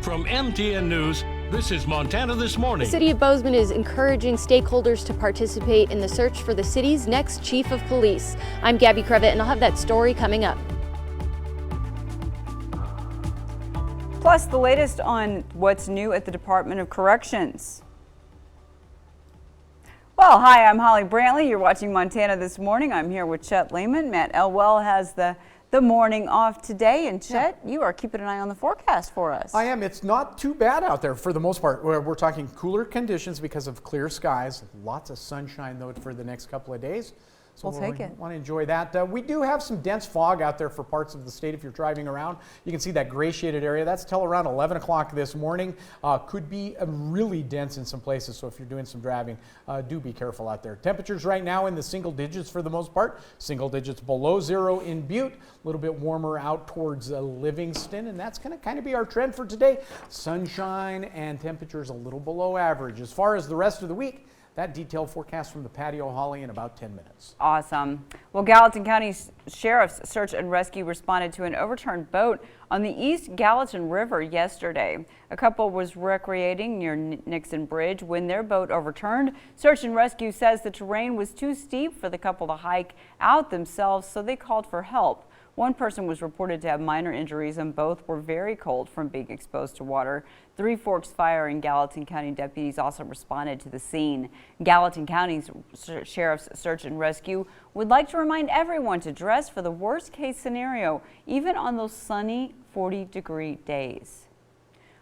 From MTN News, this is Montana This Morning. The City of Bozeman is encouraging stakeholders to participate in the search for the city's next chief of police. I'm Gabby Crevitt, and I'll have that story coming up. Plus, the latest on what's new at the Department of Corrections. Well, hi, I'm Holly Brantley. You're watching Montana This Morning. I'm here with Chet Lehman. Matt Elwell has the morning off today. And Chet, you are keeping an eye on the forecast for us. I am. It's not too bad out there for the most part. We're talking cooler conditions because of clear skies. Lots of sunshine, though, for the next couple of days. So we'll take it. Want to enjoy that. We do have some dense fog out there for parts of the state if you're driving around. You can see that gray shaded area. That's till around 11 o'clock this morning. Could be really dense in some places. So if you're doing some driving, do be careful out there. Temperatures right now in the single digits for the most part. Single digits below zero in Butte. A little bit warmer out towards Livingston. And that's going to kind of be our trend for today. Sunshine and temperatures a little below average. As far as the rest of the week, that detailed forecast from the patio, Holly, in about 10 minutes. Awesome. Well, Gallatin County Sheriff's Search and Rescue responded to an overturned boat on the East Gallatin River yesterday. A couple was recreating near Nixon Bridge when their boat overturned. Search and Rescue says the terrain was too steep for the couple to hike out themselves, so they called for help. One person was reported to have minor injuries, and both were very cold from being exposed to water. Three Forks Fire and Gallatin County deputies also responded to the scene. Gallatin County's Sheriff's Search and Rescue would like to remind everyone to dress for the worst case scenario, even on those sunny 40-degree days.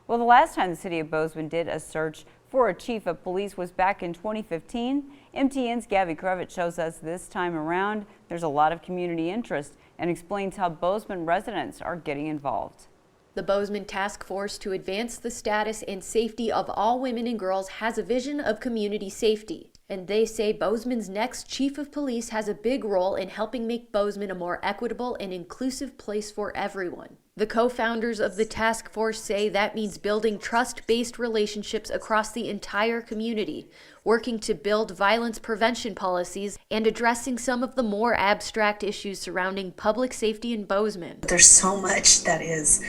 Well, the last time the city of Bozeman did a search for a chief of police was back in 2015. MTN's Gabby Crevitt shows us this time around there's a lot of community interest and explains how Bozeman residents are getting involved. The Bozeman Task Force to Advance the Status and Safety of All Women and Girls has a vision of community safety. And they say Bozeman's next chief of police has a big role in helping make Bozeman a more equitable and inclusive place for everyone. The co-founders of the task force say that means building trust-based relationships across the entire community, working to build violence prevention policies, and addressing some of the more abstract issues surrounding public safety in Bozeman. There's so much that is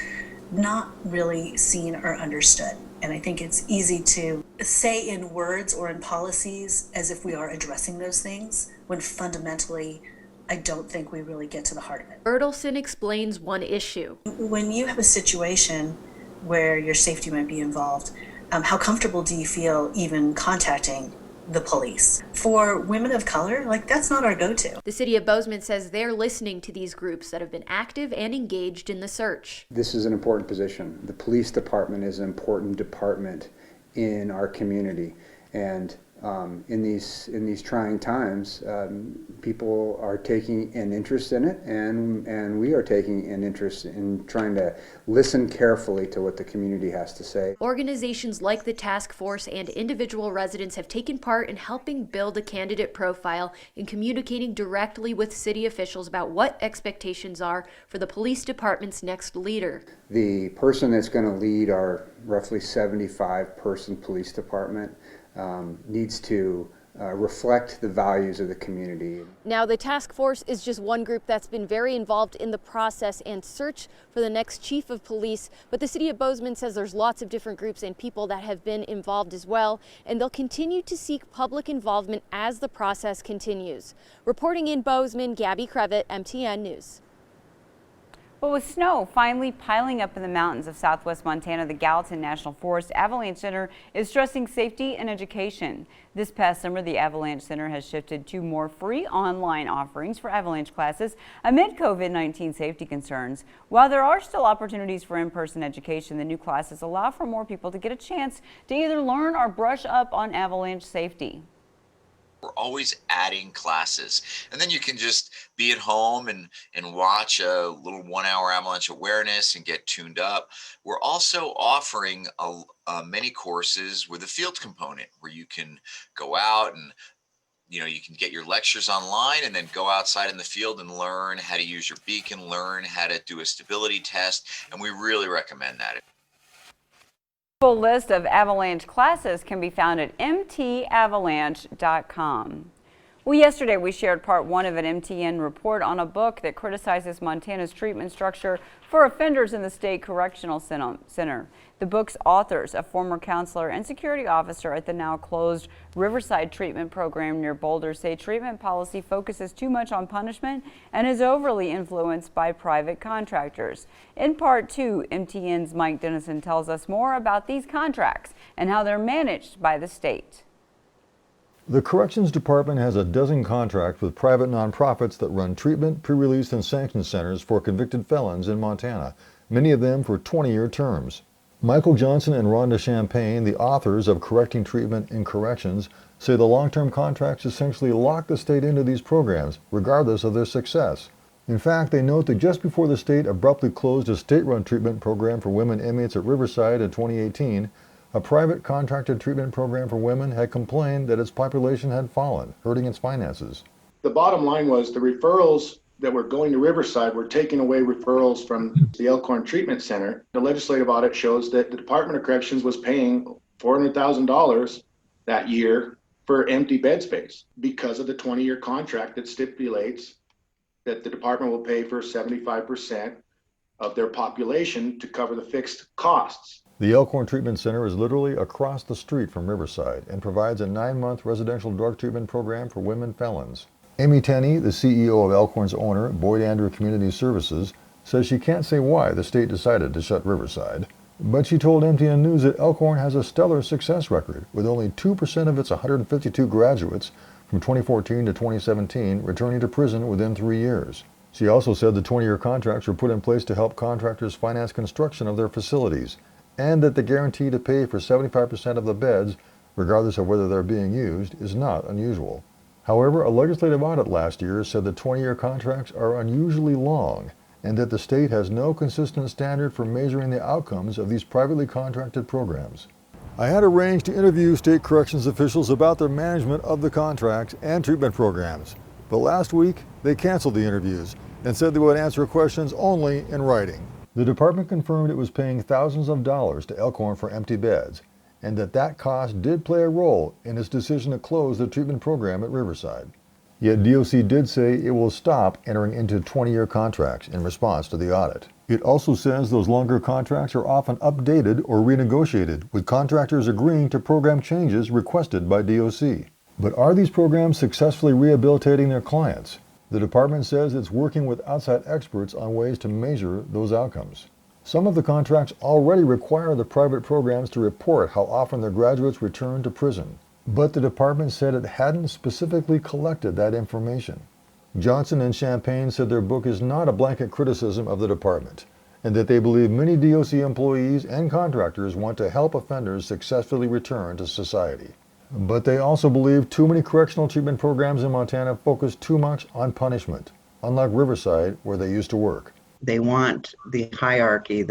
not really seen or understood. And I think it's easy to say in words or in policies as if we are addressing those things, when fundamentally, I don't think we really get to the heart of it. Bertelson explains one issue. When you have a situation where your safety might be involved, how comfortable do you feel even contacting the police? For women of color, that's not our go-to. The city of Bozeman says they're listening to these groups that have been active and engaged in the search. This is an important position. The police department is an important department in our community, and in these trying times, people are taking an interest in it, and we are taking an interest in trying to listen carefully to what the community has to say. Organizations like the task force and individual residents have taken part in helping build a candidate profile and communicating directly with city officials about what expectations are for the police department's next leader. The person that's going to lead our roughly 75-person police department needs to reflect the values of the community. Now, the task force is just one group that's been very involved in the process and search for the next chief of police, but the city of Bozeman says there's lots of different groups and people that have been involved as well, and they'll continue to seek public involvement as the process continues. Reporting in Bozeman, Gabby Crevitt, MTN News. But with snow finally piling up in the mountains of southwest Montana, the Gallatin National Forest Avalanche Center is stressing safety and education. This past summer, the Avalanche Center has shifted to more free online offerings for avalanche classes amid COVID-19 safety concerns. While there are still opportunities for in-person education, the new classes allow for more people to get a chance to either learn or brush up on avalanche safety. We're always adding classes, and then you can just be at home and watch a little 1-hour avalanche awareness and get tuned up. We're also offering many courses with a field component where you can go out and you can get your lectures online and then go outside in the field and learn how to use your beacon, learn how to do a stability test, and we really recommend that. Full list of avalanche classes can be found at mtavalanche.com. Well, yesterday we shared part 1 of an MTN report on a book that criticizes Montana's treatment structure for offenders in the state correctional center. The book's authors, a former counselor and security officer at the now closed Riverside treatment program near Boulder, say treatment policy focuses too much on punishment and is overly influenced by private contractors. In part 2, MTN's Mike Dennison tells us more about these contracts and how they're managed by the state. The Corrections Department has a dozen contracts with private nonprofits that run treatment, pre-release, and sanction centers for convicted felons in Montana, many of them for 20-year terms. Michael Johnson and Rhonda Champagne, the authors of Correcting Treatment in Corrections, say the long-term contracts essentially lock the state into these programs, regardless of their success. In fact, they note that just before the state abruptly closed a state-run treatment program for women inmates at Riverside in 2018, a private contracted treatment program for women had complained that its population had fallen, hurting its finances. The bottom line was the referrals that were going to Riverside were taking away referrals from the Elkhorn Treatment Center. The legislative audit shows that the Department of Corrections was paying $400,000 that year for empty bed space because of the 20-year contract that stipulates that the department will pay for 75% of their population to cover the fixed costs. The Elkhorn Treatment Center is literally across the street from Riverside and provides a 9-month residential drug treatment program for women felons. Amy Tenney, the CEO of Elkhorn's owner, Boyd Andrew Community Services, says she can't say why the state decided to shut Riverside. But she told MTN News that Elkhorn has a stellar success record, with only 2% of its 152 graduates from 2014 to 2017 returning to prison within 3 years. She also said the 20-year contracts were put in place to help contractors finance construction of their facilities, and that the guarantee to pay for 75% of the beds, regardless of whether they're being used, is not unusual. However, a legislative audit last year said the 20-year contracts are unusually long, and that the state has no consistent standard for measuring the outcomes of these privately contracted programs. I had arranged to interview state corrections officials about their management of the contracts and treatment programs, but last week they canceled the interviews and said they would answer questions only in writing. The department confirmed it was paying thousands of dollars to Elkhorn for empty beds, and that cost did play a role in its decision to close the treatment program at Riverside. Yet DOC did say it will stop entering into 20-year contracts in response to the audit. It also says those longer contracts are often updated or renegotiated, with contractors agreeing to program changes requested by DOC. But are these programs successfully rehabilitating their clients? The department says it's working with outside experts on ways to measure those outcomes. Some of the contracts already require the private programs to report how often their graduates return to prison, but the department said it hadn't specifically collected that information. Johnson and Champagne said their book is not a blanket criticism of the department, and that they believe many DOC employees and contractors want to help offenders successfully return to society. But they also believe too many correctional treatment programs in Montana focus too much on punishment, unlike Riverside, where they used to work. They want the hierarchy,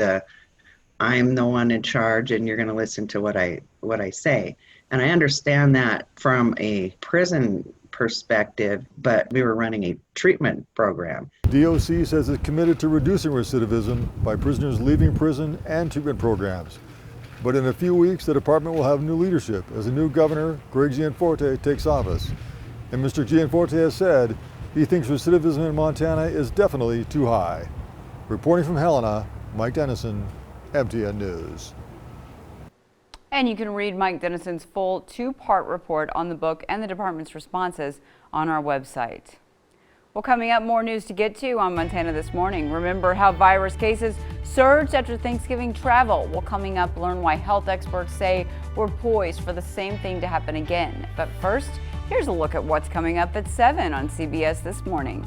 I'm the one in charge and you're going to listen to what I say. And I understand that from a prison perspective, but we were running a treatment program. DOC says it's committed to reducing recidivism by prisoners leaving prison and treatment programs. But in a few weeks, the department will have new leadership as the new governor, Greg Gianforte, takes office. And Mr. Gianforte has said he thinks recidivism in Montana is definitely too high. Reporting from Helena, Mike Dennison, MTN News. And you can read Mike Dennison's full 2-part report on the book and the department's responses on our website. Well, coming up, more news to get to on Montana This Morning. Remember how virus cases surged after Thanksgiving travel. Well, coming up, learn why health experts say we're poised for the same thing to happen again. But first, here's a look at what's coming up at 7 on CBS This Morning.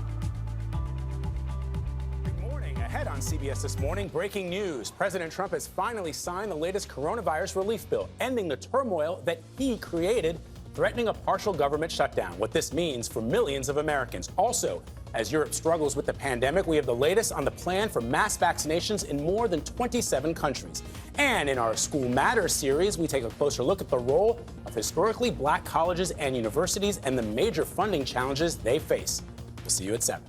Good morning. Ahead on CBS This Morning, breaking news. President Trump has finally signed the latest coronavirus relief bill, ending the turmoil that he created, threatening a partial government shutdown. What this means for millions of Americans. Also, as Europe struggles with the pandemic, we have the latest on the plan for mass vaccinations in more than 27 countries. And in our School Matters series, we take a closer look at the role of historically black colleges and universities and the major funding challenges they face. We'll see you at 7.